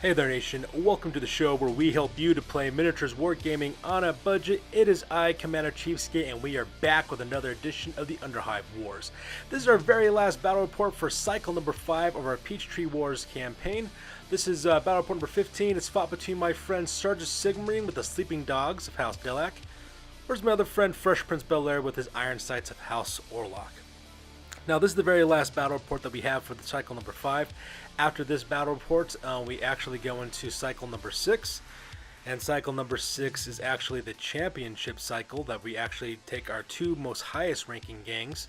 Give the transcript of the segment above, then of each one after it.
Hey there nation, welcome to the show where we help you to play miniatures wargaming on a budget. It is I, Commander CheapSkate, and we are back with another edition of the Underhive Wars. This is our very last battle report for cycle number 5 of our Peachtree Wars campaign. This is battle report number 15. It's fought between my friend Sergeant Sigmarine with the Sleeping Dogs of House Delaque versus my other friend Fresh Prince Bel-Air with his Iron Sights of House Orlock. Now this is the very last battle report that we have for the cycle number 5. After this battle report, we actually go into cycle number 6. And cycle number 6 is actually the championship cycle that we actually take our two most highest ranking gangs,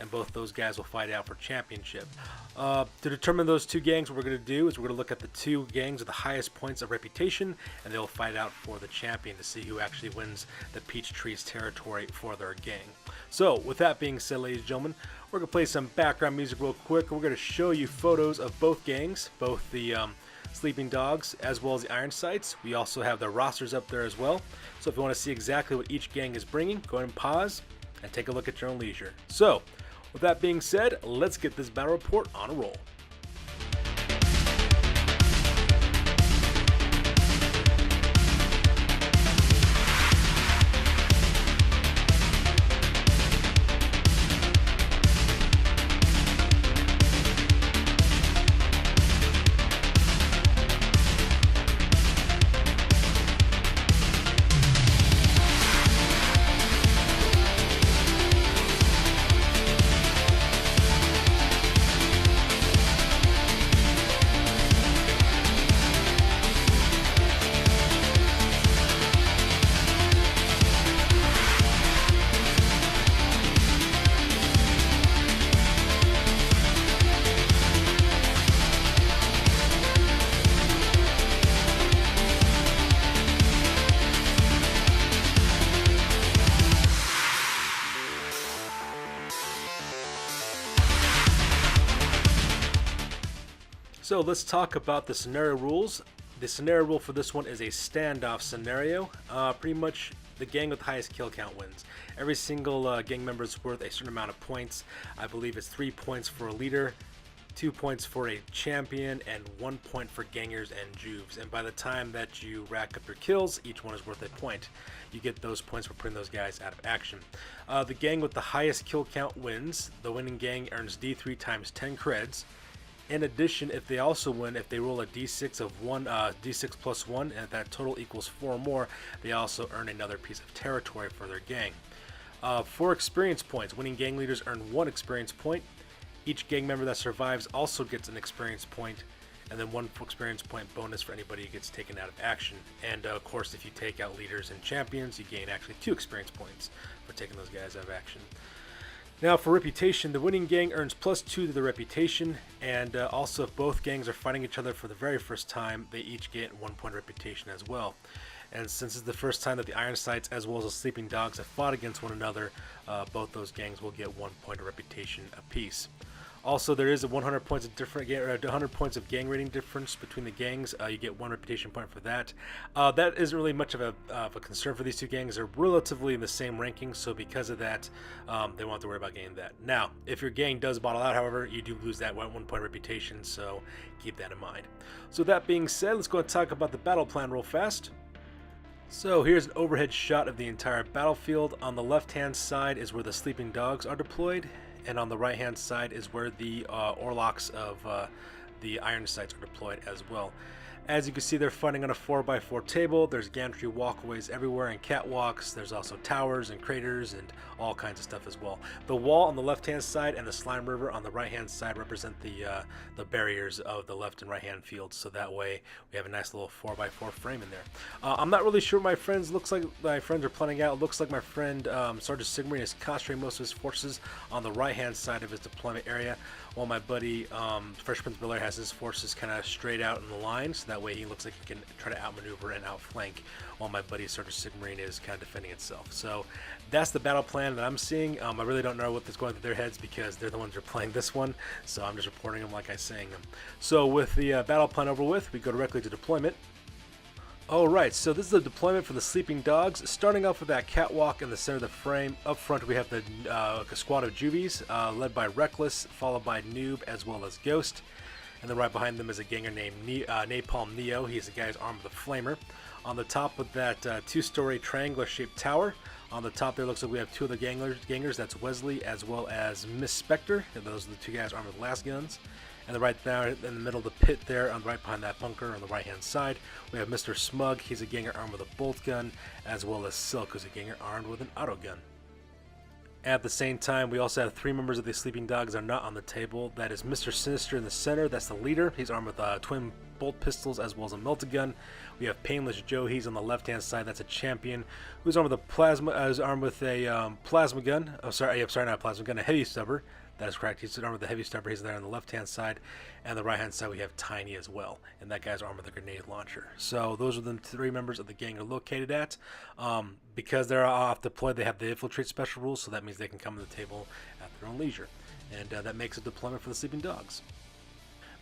and both those guys will fight out for championship. To determine those two gangs, what we're going to do is we're going to look at the two gangs with the highest points of reputation, and they'll fight out for the champion to see who actually wins the Peachtree's territory for their gang. So with that being said, ladies and gentlemen, we're going to play some background music real quick. We're going to show you photos of both gangs, both the Sleeping Dogs as well as the Iron Sights. We also have their rosters up there as well. So if you want to see exactly what each gang is bringing, go ahead and pause and take a look at your own leisure. So with that being said, let's get this battle report on a roll. So let's talk about the scenario rules. The scenario rule for this one is a standoff scenario. Pretty much the gang with the highest kill count wins. Every single gang member is worth a certain amount of points. I believe it's 3 points for a leader, 2 points for a champion, and 1 point for gangers and juves. And by the time that you rack up your kills, each one is worth a point. You get those points for putting those guys out of action. The gang with the highest kill count wins. The winning gang earns D3 times 10 creds. In addition, if they also win, if they roll a d6 of d6 plus 1, and if that total equals 4 or more, they also earn another piece of territory for their gang. For experience points, winning gang leaders earn 1 experience point. Each gang member that survives also gets an experience point, and then 1 experience point bonus for anybody who gets taken out of action. And of course, if you take out leaders and champions, you gain actually 2 experience points for taking those guys out of action. Now for reputation, the winning gang earns +2 to the reputation, and also if both gangs are fighting each other for the very first time, they each get 1 point reputation as well. And since it's the first time that the Iron Sights as well as the Sleeping Dogs have fought against one another, both those gangs will get 1 point of reputation apiece. Also, there is a 100 points of gang rating difference between the gangs. You get 1 reputation point for that. That isn't really much of a concern for these two gangs. They're relatively in the same ranking, so because of that, they won't have to worry about getting that. Now, if your gang does bottle out, however, you do lose that 1 point reputation, so keep that in mind. So that being said, let's go and talk about the battle plan real fast. So here's an overhead shot of the entire battlefield. On the left-hand side is where the Sleeping Dogs are deployed, and on the right hand side is where the Orlocks of the Iron Sights are deployed as well. As you can see, they're fighting on a 4x4 table. There's gantry walkways everywhere and catwalks. There's also towers and craters and all kinds of stuff as well. The wall on the left hand side and the slime river on the right hand side represent the barriers of the left and right hand fields, so that way we have a nice little 4x4 frame in there. I'm not really sure what my friends are planning out. It looks like my friend Sergeant Sigmarine is concentrating most of his forces on the right hand side of his deployment area, while my buddy Fresh Prince Bel-Air has his forces kind of straight out in the line, so that way he looks like he can try to outmaneuver and outflank, while my buddy Sergeant Sigmarine is kind of defending itself. So that's the battle plan that I'm seeing. I really don't know what's going through their heads because they're the ones who are playing this one, so I'm just reporting them like I'm saying them. So with the battle plan over with, we go directly to deployment. Alright, so this is the deployment for the Sleeping Dogs. Starting off with that catwalk in the center of the frame. Up front we have the squad of Juvies, led by Reckless, followed by Noob as well as Ghost. and then right behind them is a ganger named Napalm Neo. He's the guy who's armed with a flamer. On the top of that two-story triangular-shaped tower, on the top there looks like we have two of the gangers. That's Wesley as well as Miss Spectre. And those are the two guys armed with las guns. And then right there in the middle of the pit there, right behind that bunker on the right-hand side, we have Mr. Smug. He's a ganger armed with a bolt gun, as well as Silk, who's a ganger armed with an auto gun. At the same time, we also have three members of the Sleeping Dogs that are not on the table. That is Mr. Sinister in the center. That's the leader. He's armed with twin bolt pistols as well as a melta gun. We have Painless Joe. He's on the left-hand side. That's a champion who's armed with a plasma gun. Oh, sorry, not a plasma gun, a heavy stubber. That is correct. He's armed with a heavy stubber. He's there on the left-hand side. And the right-hand side, we have Tiny as well. And that guy's armed with a grenade launcher. So those are the three members of the gang are located at. Because they're off deployed, they have the infiltrate special rules. So that means they can come to the table at their own leisure. And that makes a deployment for the Sleeping Dogs.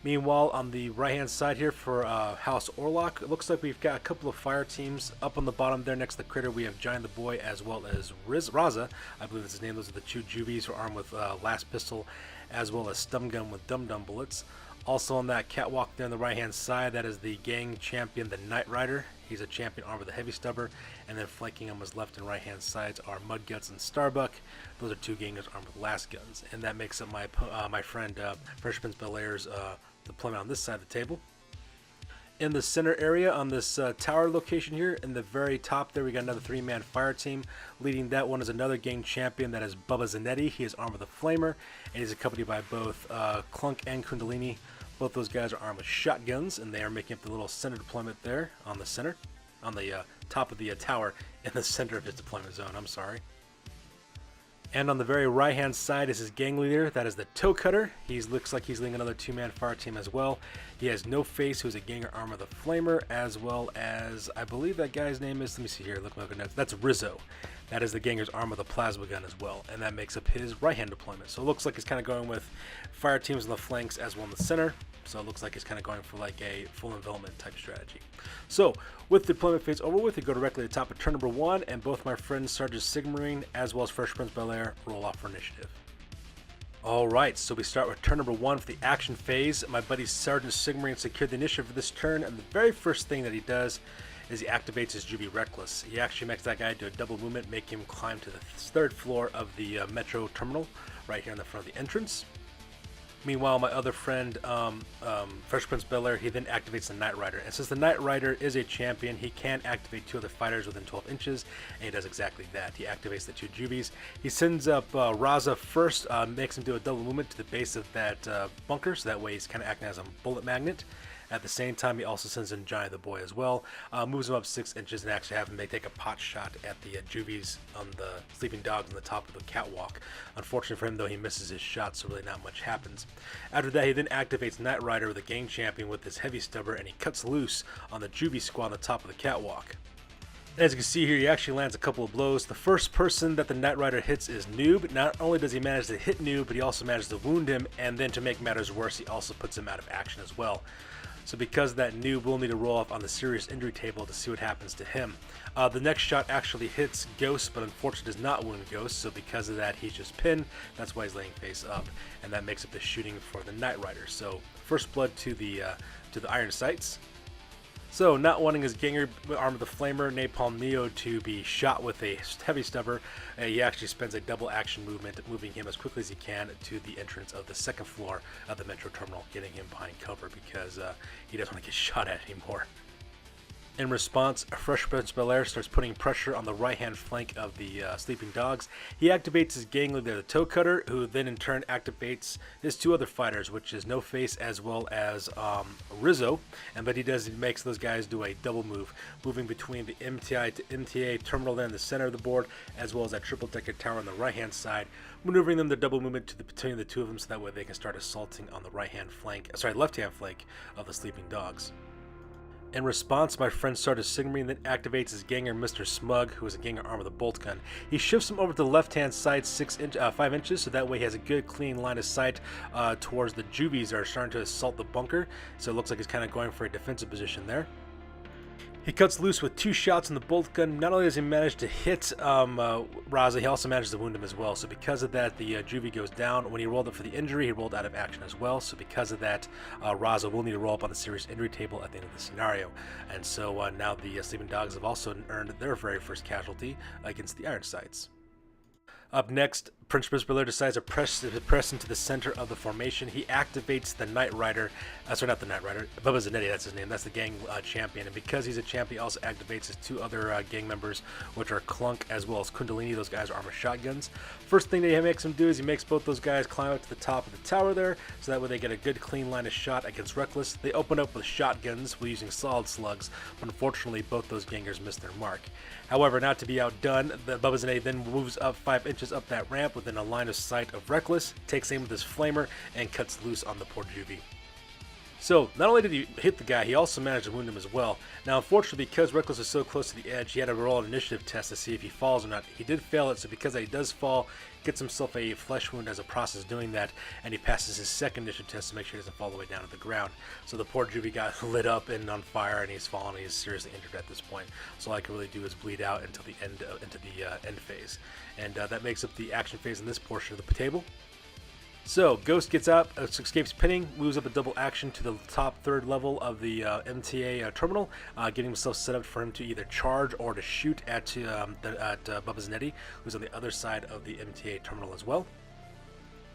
Meanwhile, on the right-hand side here for House Orlock, it looks like we've got a couple of fire teams. Up on the bottom there next to the critter, we have Giant the Boy as well as Raza. I believe that's his name. Those are the two juvies who are armed with last pistol as well as stun gun with dum-dum bullets. Also on that catwalk there on the right-hand side, that is the gang champion, the Knight Rider. He's a champion armed with a heavy stubber. And then flanking on his left and right-hand sides are Mudguts and Starbuck. Those are two gangers armed with last guns. And that makes up my friend Fresh Prince Bel-Air's deployment on this side of the table. In the center area on this tower location here, in the very top there, we got another three-man fire team. Leading that one is another gang champion, that is Bubba Zanetti. He is armed with a flamer, and he's accompanied by both Clunk and Kundalini. Both those guys are armed with shotguns, and they are making up the little center deployment there on the center, on the top of the tower in the center of his deployment zone. I'm sorry. And on the very right-hand side is his gang leader. That is the Toe Cutter. He looks like he's leading another two-man fire team as well. He has No Face, who's a ganger armed with a flamer, as well as, I believe that guy's name is, let me see here, look at notes. That's Rizzo. That is the ganger's armed with a plasma gun as well, and that makes up his right-hand deployment. So it looks like he's kind of going with fire teams on the flanks as well in the center. So it looks like he's kind of going for like a full envelopment type strategy. So with the deployment phase over with, we go directly to the top of turn number 1, and both my friends Sergeant Sigmarine as well as Fresh Prince Bel-Air roll off for initiative. Alright, so we start with turn number 1 for the action phase. My buddy Sergeant Sigmarine secured the initiative for this turn, and the very first thing that he does is he activates his Juvie Reckless. He actually makes that guy do a double movement, make him climb to the 3rd floor of the metro terminal, right here in the front of the entrance. Meanwhile, my other friend, Fresh Prince Bel-Air, he then activates the Knight Rider. And since the Knight Rider is a champion, he can activate 2 other fighters within 12 inches, and he does exactly that. He activates the 2 Juvies. He sends up Raza first, makes him do a double movement to the base of that bunker, so that way he's kind of acting as a bullet magnet. At the same time, he also sends in Giant the Boy as well, moves him up 6 inches and actually have him take a pot shot at the Juvies on the Sleeping Dogs on the top of the catwalk. Unfortunately for him, though, he misses his shot, so really not much happens. After that, he then activates Knight Rider, the gang champion, with his heavy stubber, and he cuts loose on the Juvie squad on the top of the catwalk. As you can see here, he actually lands a couple of blows. The first person that the Knight Rider hits is Noob. Not only does he manage to hit Noob, but he also manages to wound him, and then to make matters worse, he also puts him out of action as well. So because of that, Noob will need to roll off on the serious injury table to see what happens to him. The next shot actually hits Ghost, but unfortunately does not wound Ghost, so because of that, he's just pinned. That's why he's laying face up, and that makes up the shooting for the Knight Rider. So first blood to the iron sights. So, not wanting his ganger armed with a flamer, Napalm Neo, to be shot with a heavy stubber, he actually spends a double action movement, moving him as quickly as he can to the entrance of the 2nd floor of the metro terminal, getting him behind cover because he doesn't want to get shot at anymore. In response, Fresh Prince Bel-Air starts putting pressure on the right-hand flank of the Sleeping Dogs. He activates his gang leader, the Toe Cutter, who then in turn activates his 2 other fighters, which is No Face as well as Rizzo. And what he does, he makes those guys do a double move, moving between the MTI to MTA terminal there in the center of the board, as well as that triple-decker tower on the right-hand side, maneuvering them to double movement between the 2 of them, so that way they can start assaulting on the left-hand flank of the Sleeping Dogs. In response, my friend Sergeant Sigmarine then activates his ganger, Mr. Smug, who is a ganger armed with a bolt gun. He shifts him over to the left-hand side 5 inches, so that way he has a good, clean line of sight towards the Juvies that are starting to assault the bunker. So it looks like he's kind of going for a defensive position there. He cuts loose with 2 shots in the bolt gun. Not only does he manage to hit Raza, he also manages to wound him as well. So because of that, the juvie goes down. When he rolled up for the injury, he rolled out of action as well. So because of that, Raza will need to roll up on the serious injury table at the end of the scenario. And so now the Sleeping Dogs have also earned their very first casualty against the Iron Sights. Up next, Prince Belair decides to press into the center of the formation. He activates the Knight Rider, sorry, not the Knight Rider, Bubba Zanetti, that's his name, that's the gang champion. And because he's a champion, he also activates his 2 other gang members, which are Clunk as well as Kundalini. Those guys are armored shotguns. First thing that he makes him do is he makes both those guys climb up to the top of the tower there, so that way they get a good clean line of shot against Reckless. They open up with shotguns using solid slugs, but unfortunately both those gangers miss their mark. However, not to be outdone, the Bubba Zanetti then moves up 5 inches up that ramp within a line of sight of Reckless, takes aim with his flamer, and cuts loose on the poor juvie. So, not only did he hit the guy, he also managed to wound him as well. Now, unfortunately, because Reckless was so close to the edge, he had to roll an initiative test to see if he falls or not. He did fail it, so because he does fall, he gets himself a flesh wound as a process of doing that, and he passes his second initiative test to make sure he doesn't fall all the way down to the ground. So the poor juvie got lit up and on fire, and he's fallen, and he's seriously injured at this point. So all I can really do is bleed out until the end, into the end phase. And that makes up the action phase in this portion of the table. So, Ghost gets out, escapes pinning, moves up a double action to the top 3rd level of the MTA terminal, getting himself set up for him to either charge or to shoot at Bubba Zanetti, who's on the other side of the MTA terminal as well.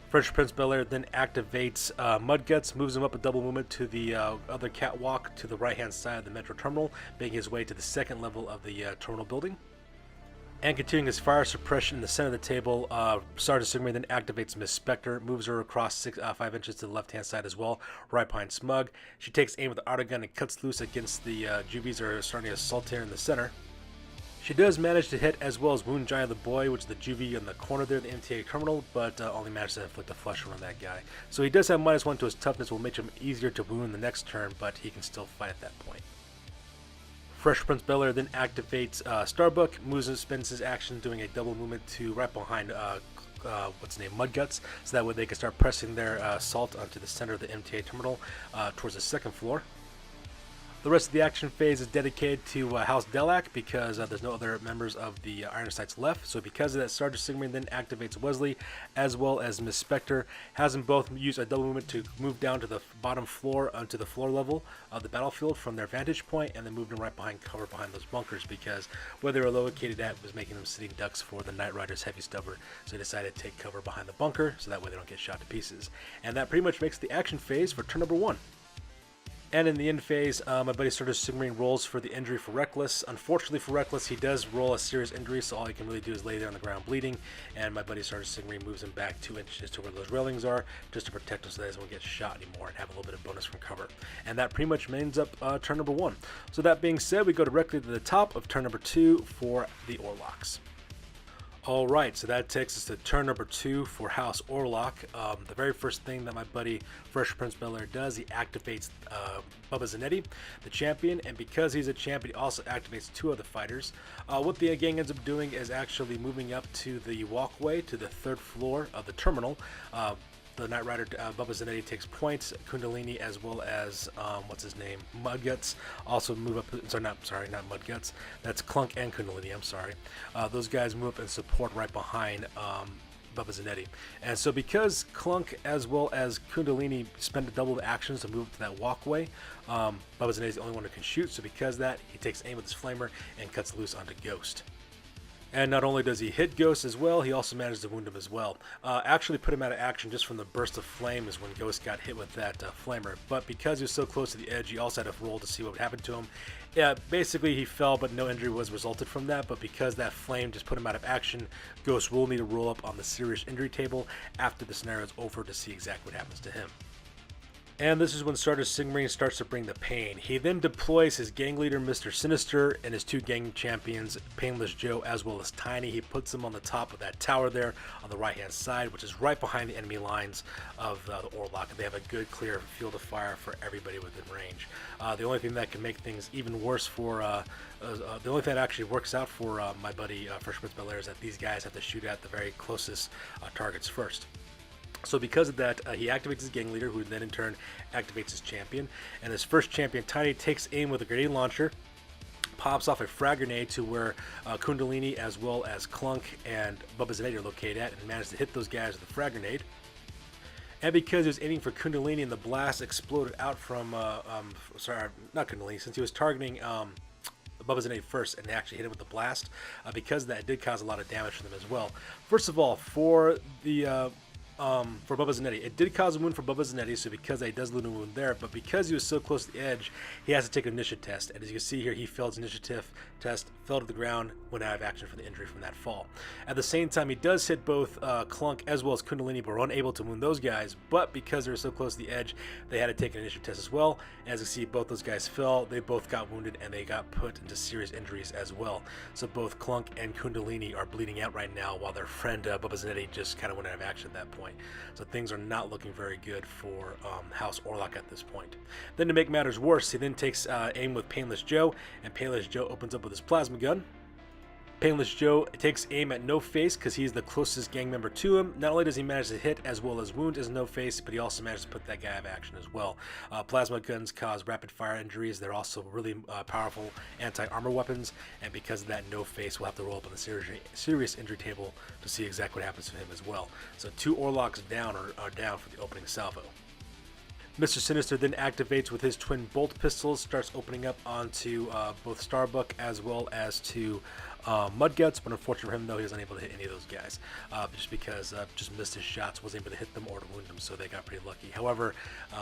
Fresh Prince Belair then activates Mudguts, moves him up a double movement to the other catwalk to the right-hand side of the metro terminal, making his way to the 2nd level of the terminal building. And continuing his fire suppression in the center of the table, Sergeant Sigmund then activates Miss Spectre, moves her across 5 inches to the left-hand side as well, right behind Smug. She takes aim with the auto gun and cuts loose against the juvies that are starting to assault her in the center. She does manage to hit as well as wound Giant the Boy, which is the juvie in the corner there, the MTA terminal, but only managed to inflict a flesh wound on that guy. So he does have -1 to his toughness, will make him easier to wound the next turn, but he can still fight at that point. Fresh Prince Belair then activates Starbuck, moves and spends his action doing a double movement to right behind Mudguts, so that way they can start pressing their assault onto the center of the MTA terminal towards the 2nd floor. The rest of the action phase is dedicated to House Delaque because there's no other members of the Iron Sights left. So because of that, Sergeant Sigmund then activates Wesley as well as Miss Spectre, has them both use a double movement to move down to the bottom floor onto the floor level of the battlefield from their vantage point, and then move them right behind cover behind those bunkers because where they were located at was making them sitting ducks for the Knight Rider's heavy stubber. So they decided to take cover behind the bunker so that way they don't get shot to pieces. And that pretty much makes the action phase for turn number 1. And in the end phase, my buddy Sergeant Sigmund rolls for the injury for Reckless. Unfortunately for Reckless, he does roll a serious injury, so all he can really do is lay there on the ground bleeding. And my buddy Sergeant Sigmund moves him back 2 inches to where those railings are, just to protect him so that he doesn't get shot anymore and have a little bit of bonus from cover. And that pretty much ends up turn number 1. So that being said, we go directly to the top of turn number 2 for the Orlocks. Alright, so that takes us to turn number 2 for House Orlock. The very first thing that my buddy Fresh Prince Belair does, he activates Bubba Zanetti, the champion, and because he's a champion, he also activates 2 other fighters. What the gang ends up doing is actually moving up to the walkway to the 3rd floor of the terminal. The Knight Rider, Bubba Zanetti, takes points. Kundalini as well as, Mudguts also move up. Not Mudguts. That's Clunk and Kundalini, I'm sorry. Those guys move up and support right behind Bubba Zanetti. And so because Clunk as well as Kundalini spend double the actions to move up to that walkway, Bubba Zanetti is the only one who can shoot. So because of that, he takes aim with his flamer and cuts loose onto Ghost. And not only does he hit Ghost as well, he also managed to wound him as well. Actually put him out of action just from the burst of flames when Ghost got hit with that flamer. But because he was so close to the edge, he also had to roll to see what would happen to him. Yeah, basically he fell, but no injury was resulted from that. But because that flame just put him out of action, Ghost will need to roll up on the serious injury table after the scenario is over to see exactly what happens to him. And this is when Sergeant Sigmund starts to bring the pain. He then deploys his gang leader, Mr. Sinister, and his 2 gang champions, Painless Joe as well as Tiny. He puts them on the top of that tower there on the right-hand side, which is right behind the enemy lines of the Orlock. They have a good, clear field of fire for everybody within range. The only thing that can make things even worse for the only thing that actually works out for my buddy Fresh Prince Belair is that these guys have to shoot at the very closest targets first. So because of that, he activates his gang leader, who then in turn activates his champion. And his first champion, Tiny, takes aim with a grenade launcher, pops off a frag grenade to where Kundalini as well as Clunk and Bubba Zanetti are located at, and manages to hit those guys with the frag grenade. And because he was aiming for Kundalini and the blast exploded out from, sorry, not Kundalini, since he was targeting Bubba Zanetti first and they actually hit him with the blast, because of that, it did cause a lot of damage to them as well. First of all, for the for Bubba Zanetti, it did cause a wound for Bubba Zanetti, so because he does lose a wound there, but because he was so close to the edge, he has to take an initiative test, and as you can see here, he failed his initiative test, fell to the ground, went out of action for the injury from that fall. At the same time, he does hit both Clunk as well as Kundalini, but were unable to wound those guys, but because they were so close to the edge, they had to take an initiative test as well. As you see, both those guys fell, they both got wounded, and they got put into serious injuries as well. So both Clunk and Kundalini are bleeding out right now, while their friend Bubba Zanetti just kind of went out of action at that point. So things are not looking very good for House Orlock at this point. Then to make matters worse, he then takes aim with Painless Joe, and Painless Joe opens up with his plasma gun. Painless Joe takes aim at No Face because he's the closest gang member to him. Not only does he manage to hit as well as wound as No Face, but he also manages to put that guy out of action as well. Plasma guns cause rapid fire injuries. They're also really powerful anti-armor weapons, and because of that, No Face will have to roll up on the serious injury table to see exactly what happens to him as well. So 2 Orlocks down are down for the opening salvo. Mr. Sinister then activates with his twin bolt pistols, starts opening up onto both Starbuck as well as to Mudguts, but unfortunately for him, though, he was unable to hit any of those guys, just because just missed his shots, wasn't able to hit them or to wound them, so they got pretty lucky. However,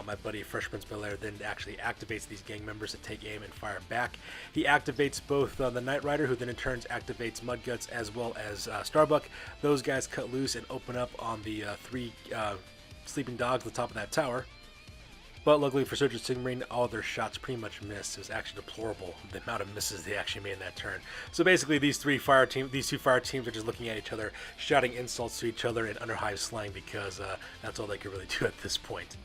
my buddy Fresh Prince Bel-Air then actually activates these gang members to take aim and fire back. He activates both the Knight Rider, who then in turn activates Mudguts as well as Starbuck. Those guys cut loose and open up on the 3 sleeping dogs at the top of that tower. But luckily for Surgeon Sigmarine, all their shots pretty much missed. It was actually deplorable, the amount of misses they actually made in that turn. So basically, these two fire teams are just looking at each other, shouting insults to each other in Underhive slang, because that's all they could really do at this point.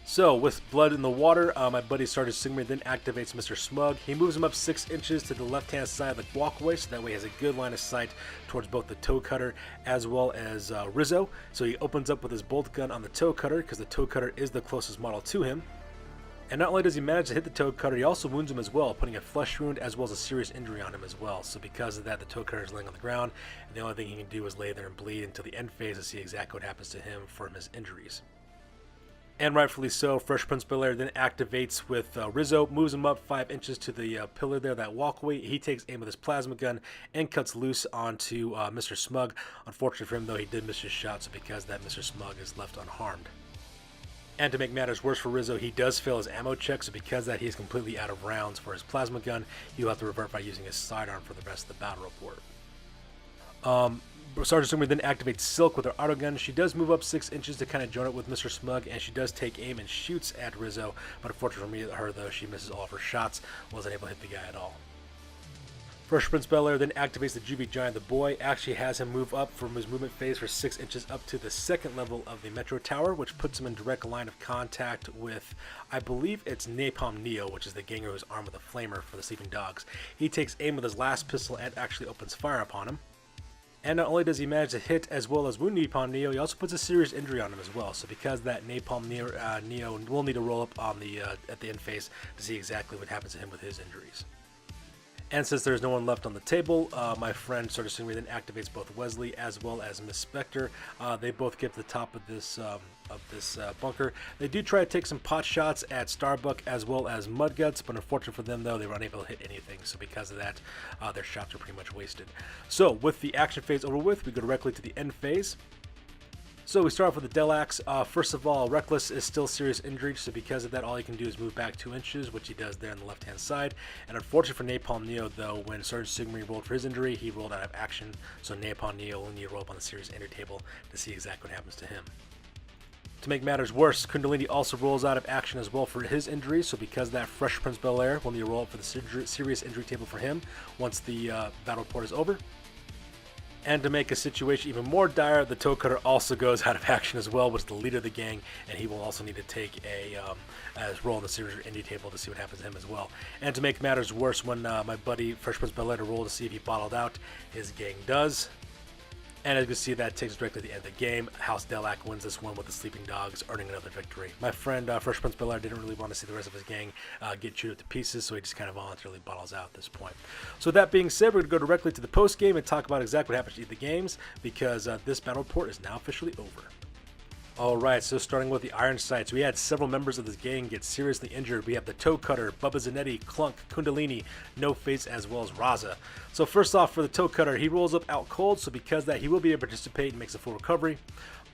So, with blood in the water, my buddy Sergeant Sigmarine then activates Mr. Smug. He moves him up 6 inches to the left-hand side of the walkway, so that way he has a good line of sight towards both the toe cutter as well as Rizzo. So he opens up with his bolt gun on the toe cutter, because the toe cutter is the closest model to him. And not only does he manage to hit the toe cutter, he also wounds him as well, putting a flesh wound as well as a serious injury on him as well. So because of that, the toe cutter is laying on the ground, and the only thing he can do is lay there and bleed until the end phase to see exactly what happens to him from his injuries. And rightfully so, Fresh Prince Bel-Air then activates with Rizzo, moves him up 5 inches to the pillar there, that walkway. He takes aim with his plasma gun and cuts loose onto Mr. Smug. Unfortunately for him, though, he did miss his shot, so because of that, Mr. Smug is left unharmed. And to make matters worse for Rizzo, he does fail his ammo check, so because of that, he is completely out of rounds for his plasma gun. He'll have to revert by using his sidearm for the rest of the battle report. Sergeant Sigmarine then activates Silk with her auto gun. She does move up 6 inches to kind of join it with Mr. Smug, and she does take aim and shoots at Rizzo, but unfortunately for her, though, she misses all of her shots, wasn't able to hit the guy at all. Fresh Prince Bel-Air then activates the Juvie Giant. The boy actually has him move up from his movement phase for 6 inches up to the 2nd level of the Metro Tower, which puts him in direct line of contact with, I believe it's Napalm Neo, which is the ganger who's armed with a flamer for the sleeping dogs. He takes aim with his last pistol and actually opens fire upon him. And not only does he manage to hit as well as wound Napalm Neo, he also puts a serious injury on him as well. So because that, Napalm Neo will need to roll up on the at the end phase to see exactly what happens to him with his injuries. And since there's no one left on the table, my friend Sergeant Sigmarine then activates both Wesley as well as Miss Spectre. They both get to the top of this bunker. They do try to take some pot shots at Starbuck as well as Mudguts, but unfortunately for them, though, they were unable to hit anything. So because of that, their shots are pretty much wasted. So with the action phase over with, we go directly to the end phase. So we start off with the Delaque. First of all, Reckless is still serious injured, so because of that, all he can do is move back 2 inches, which he does there on the left-hand side. And unfortunately for Napalm Neo, though, when Sergeant Sigmarine rolled for his injury, he rolled out of action, so Napalm Neo will need to roll up on the serious injury table to see exactly what happens to him. To make matters worse, Kundalini also rolls out of action as well for his injury, so because of that, Fresh Prince Bel-Air will need to roll up for the serious injury table for him once the battle report is over. And to make a situation even more dire, the toe cutter also goes out of action as well, which is the leader of the gang, and he will also need to take a roll on the serious injury table to see what happens to him as well. And to make matters worse, when my buddy Fresh Prince Bel-Air to roll to see if he bottled out, his gang does. And as you can see, that takes us directly to the end of the game. House Delaque wins this one with the Sleeping Dogs, earning another victory. My friend, Fresh Prince Bel-Air, didn't really want to see the rest of his gang get chewed up to pieces, so he just kind of voluntarily bottles out at this point. So that being said, we're going to go directly to the post game and talk about exactly what happened to the games, because this battle report is now officially over. Alright, so starting with the Iron Sights, we had several members of this gang get seriously injured. We have the Toe Cutter, Bubba Zanetti, Clunk, Kundalini, No Face, as well as Raza. So first off, for the Toe Cutter, he rolls up out cold, so because of that, he will be able to participate and makes a full recovery.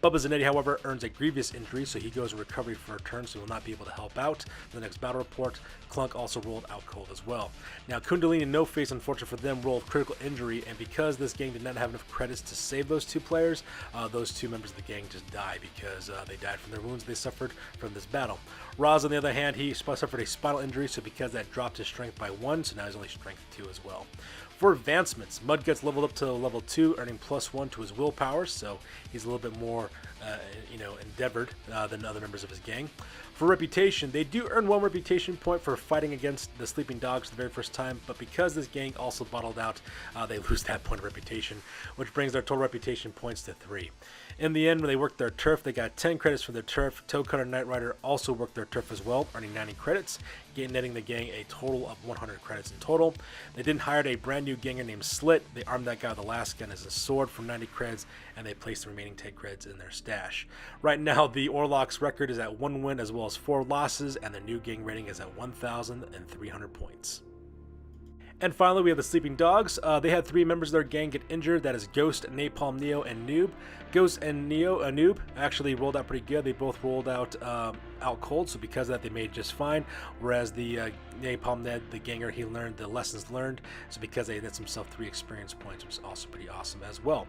Bubba Zanetti, however, earns a grievous injury, so he goes in recovery for a turn, so he will not be able to help out in the next battle report. Clunk also rolled out cold as well. Now, Kundalini and No Face, unfortunately for them, rolled critical injury, and because this gang did not have enough credits to save those two players, those two members of the gang just die because they died from their wounds they suffered from this battle. Raz, on the other hand, he suffered a spinal injury, so because that dropped his strength by 1, so now he's only strength 2 as well. For advancements, Mudguts leveled up to level 2, earning +1 to his willpower, so he's a little bit more, endeavored than other members of his gang. For reputation, they do earn 1 reputation point for fighting against the Sleeping Dogs the very first time, but because this gang also bottled out, they lose that point of reputation, which brings their total reputation points to 3. In the end, when they worked their turf, they got 10 credits for their turf. Toe Cutter and Knight Rider also worked their turf as well, earning 90 credits, netting the gang a total of 100 credits in total. They then hired a brand new ganger named Slit. They armed that guy with a last gun as a sword for 90 credits, and they placed the remaining 10 credits in their stash. Right now, the Orlock's record is at 1 win as well as 4 losses, and the new gang rating is at 1,300 points. And finally, we have the Sleeping Dogs. They had 3 members of their gang get injured. That is Ghost, Napalm, Neo, and Noob. Ghost and Noob actually rolled out pretty good. They both rolled out cold, so because of that, they made just fine. Whereas the Napalm Ned, the ganger, he learned the lessons learned. So because they nets himself 3 experience points, which is also pretty awesome as well.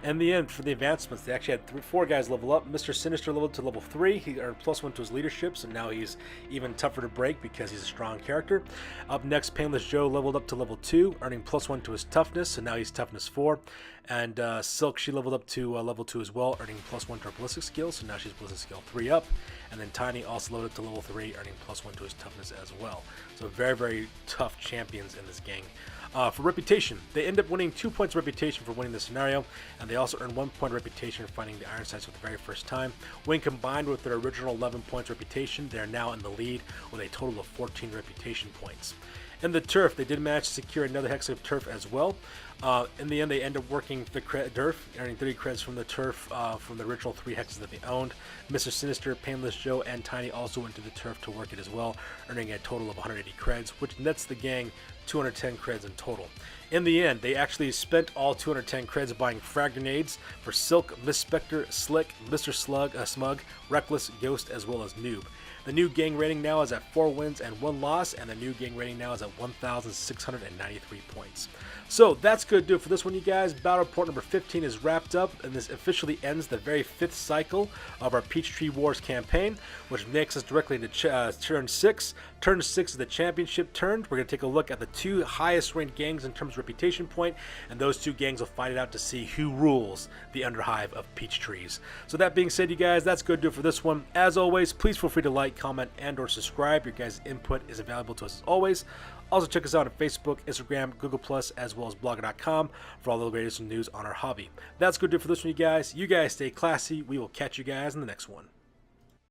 In the end, for the advancements, they actually had 4 guys level up. Mr. Sinister leveled to level 3. He earned +1 to his leadership, so now he's even tougher to break because he's a strong character. Up next, Painless Joe leveled up to level 2, earning +1 to his toughness, so now he's toughness 4. And Silk, she leveled up to level 2 as well, earning +1 to her ballistic skill, so now she's ballistic skill 3 up. And then Tiny also leveled up to level 3, earning +1 to his toughness as well. So very, very tough champions in this gang. For reputation, they end up winning 2 points of reputation for winning the scenario, and they also earn 1 point of reputation for finding the Iron Sights for the very first time. When combined with their original 11 points of reputation, they are now in the lead with a total of 14 reputation points. In the turf, they did manage to secure another hex of turf as well. In the end, they end up working the turf, earning 30 credits from the turf from the original 3 hexes that they owned. Mr. Sinister, Painless Joe, and Tiny also went to the turf to work it as well, earning a total of 180 creds, which nets the gang 210 creds in total. In the end, they actually spent all 210 creds buying frag grenades for Silk, Miss Spectre, Slick, Mr. Smug, Reckless, Ghost, as well as Noob. The new gang rating now is at 4 wins and 1 loss, and the new gang rating now is at 1,693 points. So that's going to do it for this one, you guys. Battle report number 15 is wrapped up, and this officially ends the very 5th cycle of our Peachtree Wars campaign, which makes us directly into turn 6. Turn 6 is the championship turn. We're going to take a look at the 2 highest ranked gangs in terms of reputation point, and those 2 gangs will fight it out to see who rules the Underhive of Peachtrees. So that being said, you guys, that's going to do it for this one. As always, please feel free to like, comment, and or subscribe. Your guys' input is valuable to us as always. Also check us out on Facebook, Instagram, Google+, as well as blogger.com for all the latest news on our hobby. That's going to do it for this one, you guys. You guys stay classy. We will catch you guys in the next one.